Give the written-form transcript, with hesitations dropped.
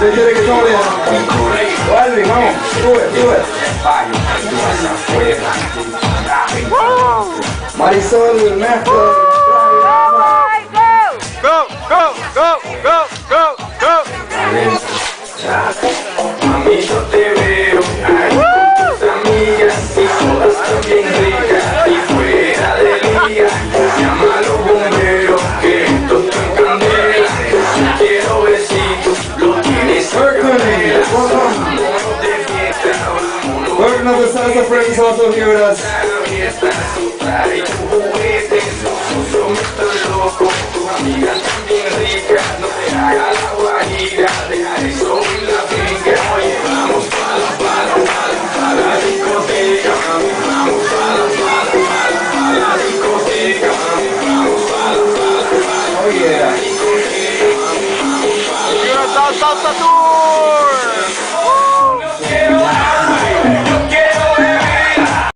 Desde que estamos bien. Alvin, vamos, sube, sube. Marisol, Néstor. Go, go, go, go, go, go. Mami, yo te veo ahí con tus amigas y todas también ricas y fuera de liga. Llama a los bomberos que esto está en candela. Si quiero besitos, los tienes en candela. Vámonos de fiesta, vámonos. Welcome to the Salsa Friends also here with us. A la fiesta, trae tu juguete. Yo me estoy loco, tus amigas también ricas. No te hagas la guajira, deja eso en la finca. Oye, vamos pa' la discoteca, mami. Vamos pa' la discoteca, mami. Vamos pa' la Oh yeah. discoteca, mami. Vamos pa' la Salsa Tour.